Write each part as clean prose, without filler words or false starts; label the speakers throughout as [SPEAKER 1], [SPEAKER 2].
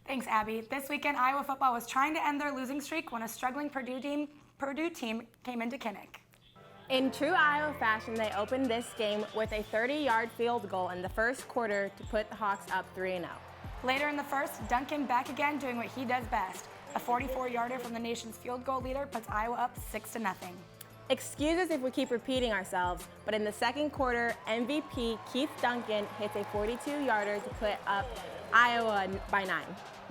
[SPEAKER 1] Thanks, Abby. This weekend, Iowa football was trying to end their losing streak when a struggling Purdue team came into Kinnick.
[SPEAKER 2] In true Iowa fashion, they opened this game with a 30-yard field goal in the first quarter to put the Hawks up 3-0.
[SPEAKER 1] Later in the first, Duncan back again doing what he does best. A 44-yarder from the nation's field goal leader puts Iowa up 6-0.
[SPEAKER 2] Excuse us if we keep repeating ourselves, but in the second quarter, MVP Keith Duncan hits a 42-yarder to put up Iowa by 9.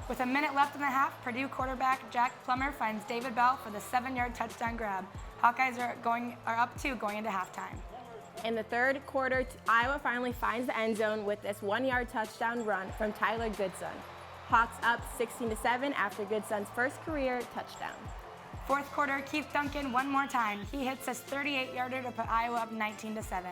[SPEAKER 1] With a minute left in the half, Purdue quarterback Jack Plummer finds David Bell for the 7-yard touchdown grab. Hawkeyes are up 2 going into halftime.
[SPEAKER 2] In the third quarter, Iowa finally finds the end zone with this 1-yard touchdown run from Tyler Goodson. Hawks up 16-7 after Goodson's first career touchdown.
[SPEAKER 1] Fourth quarter, Keith Duncan one more time. He hits his 38-yarder to put Iowa up 19-7.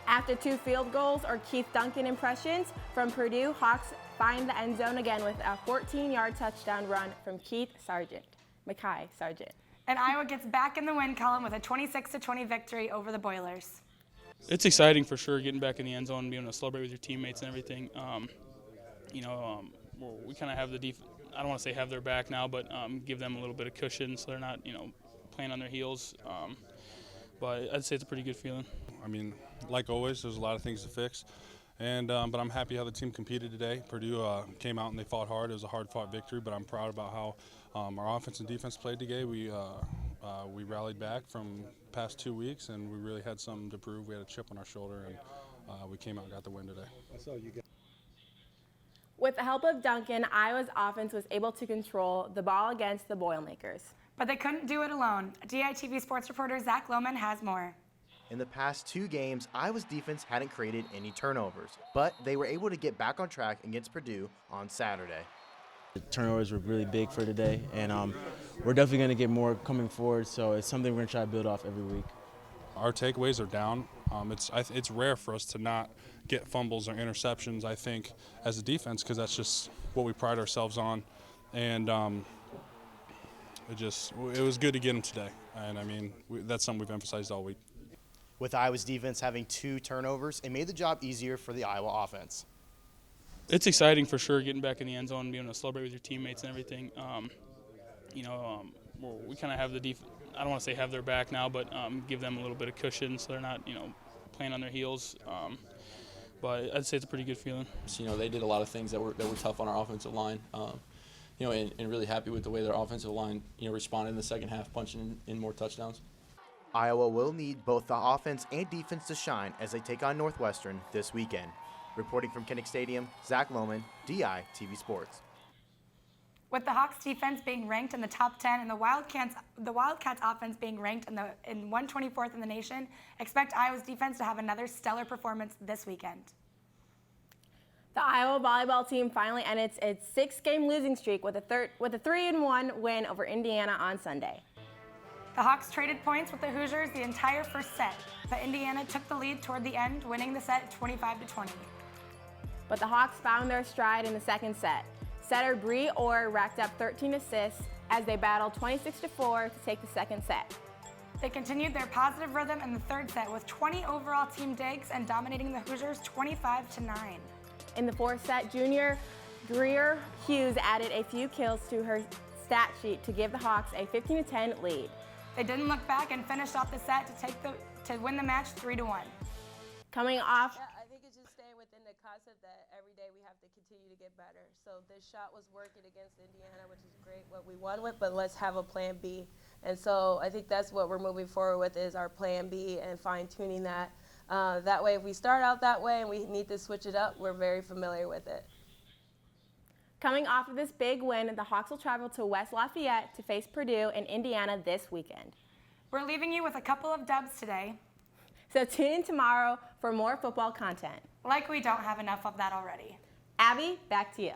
[SPEAKER 2] After 2 field goals or Keith Duncan impressions from Purdue, Hawks find the end zone again with a 14-yard touchdown run from Mekhi Sargent.
[SPEAKER 1] And Iowa gets back in the win column with a 26-20 victory over the Boilers.
[SPEAKER 3] It's exciting for sure, getting back in the end zone and being able to celebrate with your teammates and everything. We kind of have the I don't want to say have their back now, but give them a little bit of cushion so they're not, playing on their heels. But I'd say it's a pretty good feeling.
[SPEAKER 4] I mean, like always, there's a lot of things to fix. But I'm happy how the team competed today. Purdue came out and they fought hard. It was a hard-fought victory, but I'm proud about how our offense and defense played today. We rallied back from past 2 weeks, and we really had something to prove. We had a chip on our shoulder, and we came out and got the win today.
[SPEAKER 2] With the help of Duncan, Iowa's offense was able to control the ball against the Boilermakers.
[SPEAKER 1] But they couldn't do it alone. DITV sports reporter Zach Lohman has more.
[SPEAKER 5] In the past 2 games, Iowa's defense hadn't created any turnovers, but they were able to get back on track against Purdue on Saturday.
[SPEAKER 6] The turnovers were really big for today, and we're definitely going to get more coming forward, so it's something we're going to try to build off every week.
[SPEAKER 4] Our takeaways are down. It's rare for us to not get fumbles or interceptions, I think, as a defense, because that's just what we pride ourselves on. And it was good to get them today. And, that's something we've emphasized all week.
[SPEAKER 5] With Iowa's defense having 2 turnovers, it made the job easier for the Iowa offense.
[SPEAKER 3] It's exciting for sure, getting back in the end zone and being able to celebrate with your teammates and everything. We kind of have the I don't want to say have their back now, but give them a little bit of cushion so they're not, playing on their heels. But I'd say it's a pretty good feeling.
[SPEAKER 7] They did a lot of things that were tough on our offensive line. And really happy with the way their offensive line, responded in the second half, punching in more touchdowns.
[SPEAKER 5] Iowa will need both the offense and defense to shine as they take on Northwestern this weekend. Reporting from Kinnick Stadium, Zach Lohman, DITV Sports.
[SPEAKER 1] With the Hawks defense being ranked in the top 10 and the Wildcats offense being ranked in 124th in the nation, expect Iowa's defense to have another stellar performance this weekend.
[SPEAKER 2] The Iowa volleyball team finally ended its 6-game losing streak with a 3-1 win over Indiana on Sunday.
[SPEAKER 1] The Hawks traded points with the Hoosiers the entire first set, but Indiana took the lead toward the end, winning the set 25-20.
[SPEAKER 2] But the Hawks found their stride in the second set. Setter Bree Orr racked up 13 assists as they battled 26-4 to take the second set.
[SPEAKER 1] They continued their positive rhythm in the third set with 20 overall team digs and dominating the Hoosiers 25-9.
[SPEAKER 2] In the fourth set, junior Greer Hughes added a few kills to her stat sheet to give the Hawks a 15-10 lead.
[SPEAKER 1] They didn't look back and finished off the set to win the match 3-1.
[SPEAKER 2] Coming off.
[SPEAKER 8] I think it's just staying within the concept that every day we have to continue to get better. So this shot was working against Indiana, which is great what we won with, but let's have a plan B. And so I think that's what we're moving forward with is our plan B and fine-tuning that. That way, if we start out that way and we need to switch it up, we're very familiar with it.
[SPEAKER 2] Coming off of this big win, the Hawks will travel to West Lafayette to face Purdue in Indiana this weekend.
[SPEAKER 1] We're leaving you with a couple of dubs today.
[SPEAKER 2] So tune in tomorrow for more football content.
[SPEAKER 1] Like we don't have enough of that already.
[SPEAKER 2] Abby, back to you.